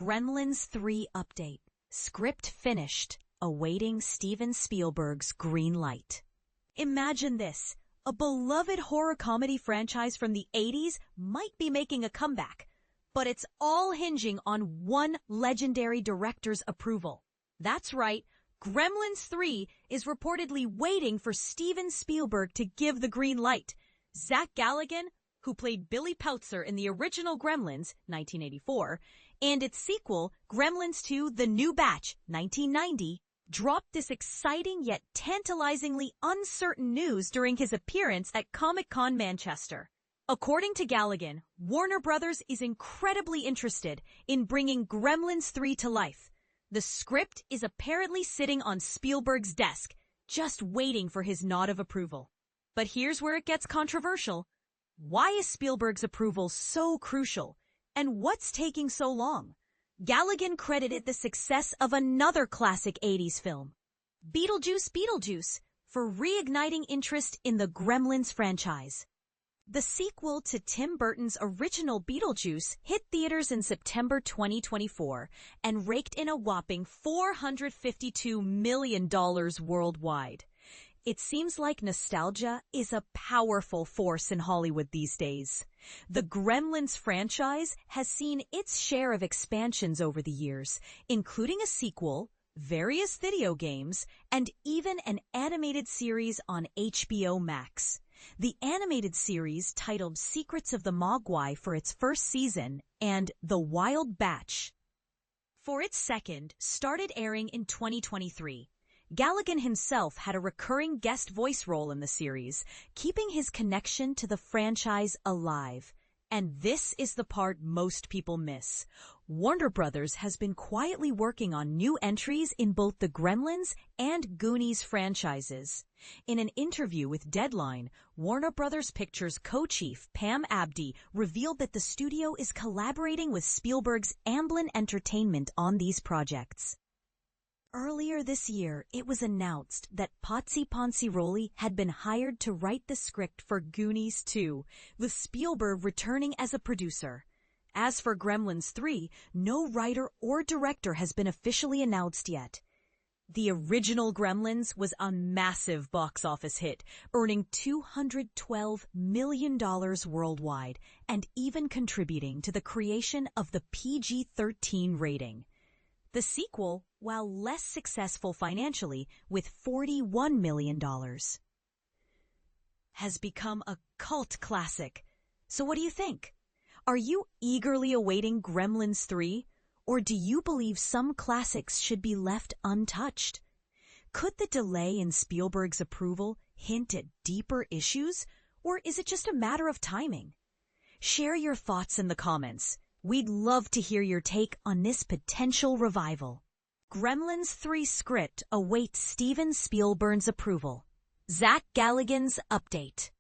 Gremlins 3 update. Script finished, awaiting Steven Spielberg's green light. Imagine this. A beloved horror comedy franchise from the 80s might be making a comeback, but it's all hinging on one legendary director's approval. That's right, Gremlins 3 is reportedly waiting for Steven Spielberg to give the green light. Zach Galligan, who played Billy Poutzer in the original Gremlins, 1984, and its sequel, Gremlins 2 The New Batch, 1990, dropped this exciting yet tantalizingly uncertain news during his appearance at Comic-Con Manchester. According to Galligan, Warner Brothers is incredibly interested in bringing Gremlins 3 to life. The script is apparently sitting on Spielberg's desk, just waiting for his nod of approval. But here's where it gets controversial. Why is Spielberg's approval so crucial? And what's taking so long? Galligan credited the success of another classic 80s film, Beetlejuice Beetlejuice, for reigniting interest in the Gremlins franchise. The sequel to Tim Burton's original Beetlejuice hit theaters in September 2024 and raked in a whopping $452 million worldwide. It seems like nostalgia is a powerful force in Hollywood these days. The Gremlins franchise has seen its share of expansions over the years, including a sequel, various video games, and even an animated series on HBO Max. The animated series, titled Secrets of the Mogwai for its first season, and The Wild Batch for its second, started airing in 2023. Galligan himself had a recurring guest voice role in the series, keeping his connection to the franchise alive. And this is the part most people miss. Warner Brothers has been quietly working on new entries in both the Gremlins and Goonies franchises. In an interview with Deadline, Warner Brothers Pictures co-chief Pam Abdi revealed that the studio is collaborating with Spielberg's Amblin Entertainment on these projects. Earlier this year, it was announced that Potsy Ponsyroli had been hired to write the script for Goonies 2, with Spielberg returning as a producer. As for Gremlins 3, no writer or director has been officially announced yet. The original Gremlins was a massive box office hit, earning $212 million worldwide, and even contributing to the creation of the PG-13 rating. The sequel, while less successful financially with $41 million, has become a cult classic. So what do you think? Are you eagerly awaiting Gremlins 3, or do you believe some classics should be left untouched? Could the delay in Spielberg's approval hint at deeper issues, or is it just a matter of timing? Share your thoughts in the comments. We'd love to hear your take on this potential revival. Gremlins 3 script awaits Steven Spielberg's approval. Zach Galligan's update.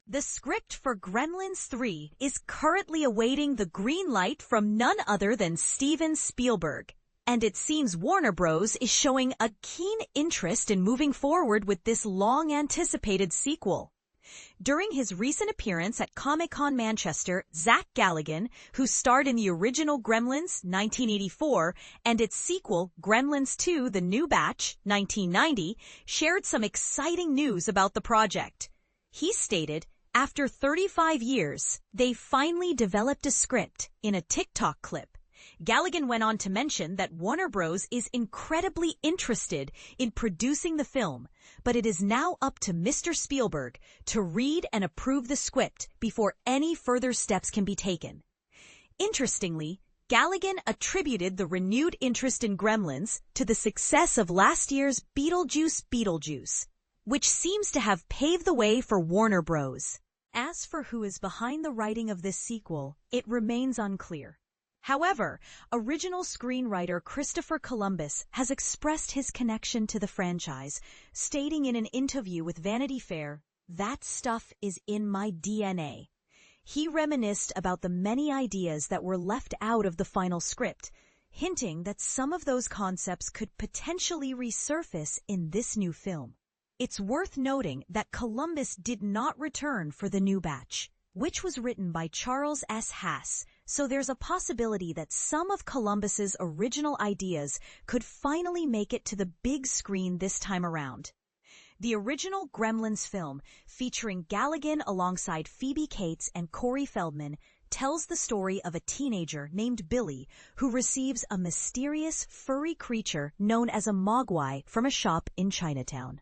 The script for Gremlins 3 is currently awaiting the green light from none other than Steven Spielberg, and it seems Warner Bros. Is showing a keen interest in moving forward with this long-anticipated sequel. During his recent appearance at Comic-Con Manchester, Zach Galligan, who starred in the original Gremlins, 1984, and its sequel, Gremlins 2 The New Batch, 1990, shared some exciting news about the project. He stated, after 35 years, they finally developed a script in a TikTok clip. Galligan went on to mention that Warner Bros. Is incredibly interested in producing the film, but it is now up to Mr. Spielberg to read and approve the script before any further steps can be taken. Interestingly, Galligan attributed the renewed interest in Gremlins to the success of last year's Beetlejuice Beetlejuice, which seems to have paved the way for Warner Bros. As for who is behind the writing of this sequel, it remains unclear. However, original screenwriter Christopher Columbus has expressed his connection to the franchise, stating in an interview with Vanity Fair, "That stuff is in my DNA." He reminisced about the many ideas that were left out of the final script, hinting that some of those concepts could potentially resurface in this new film. It's worth noting that Columbus did not return for The New Batch, which was written by Charles S. Hass, So there's a possibility that some of Columbus's original ideas could finally make it to the big screen this time around. The original Gremlins film, featuring Galligan alongside Phoebe Cates and Corey Feldman, tells the story of a teenager named Billy who receives a mysterious furry creature known as a Mogwai from a shop in Chinatown.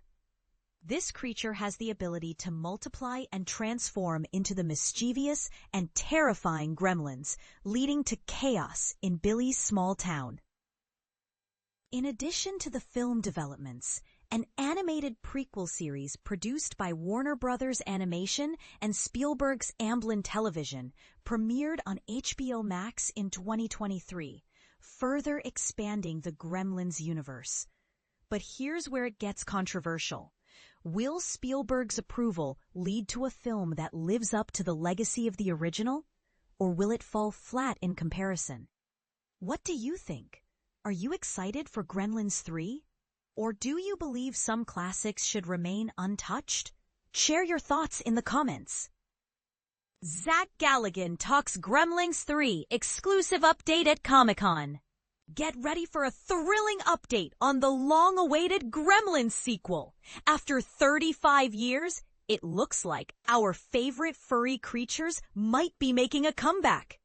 This creature has the ability to multiply and transform into the mischievous and terrifying Gremlins, leading to chaos in Billy's small town. In addition to the film developments, an animated prequel series produced by Warner Brothers Animation and Spielberg's Amblin Television premiered on HBO Max in 2023, further expanding the Gremlins universe. But here's where it gets controversial. Will Spielberg's approval lead to a film that lives up to the legacy of the original, or will it fall flat in comparison? What do you think? Are you excited for Gremlins 3? Or do you believe some classics should remain untouched? Share your thoughts in the comments. Zach Galligan talks Gremlins 3 exclusive update at Comic-Con. Get ready for a thrilling update on the long-awaited Gremlins sequel. After 35 years, it looks like our favorite furry creatures might be making a comeback.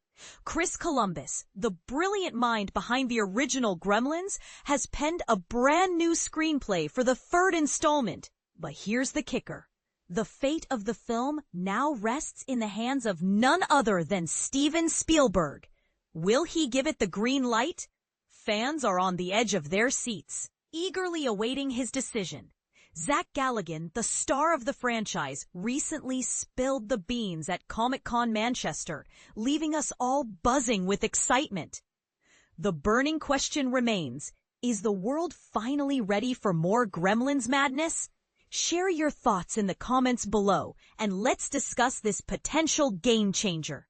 Chris Columbus, the brilliant mind behind the original Gremlins, has penned a brand new screenplay for the third installment. But here's the kicker. The fate of the film now rests in the hands of none other than Steven Spielberg. Will he give it the green light? Fans are on the edge of their seats, eagerly awaiting his decision. Zach Galligan, the star of the franchise, recently spilled the beans at Comic-Con Manchester, leaving us all buzzing with excitement. The burning question remains, is the world finally ready for more Gremlins madness? Share your thoughts in the comments below, and let's discuss this potential game changer.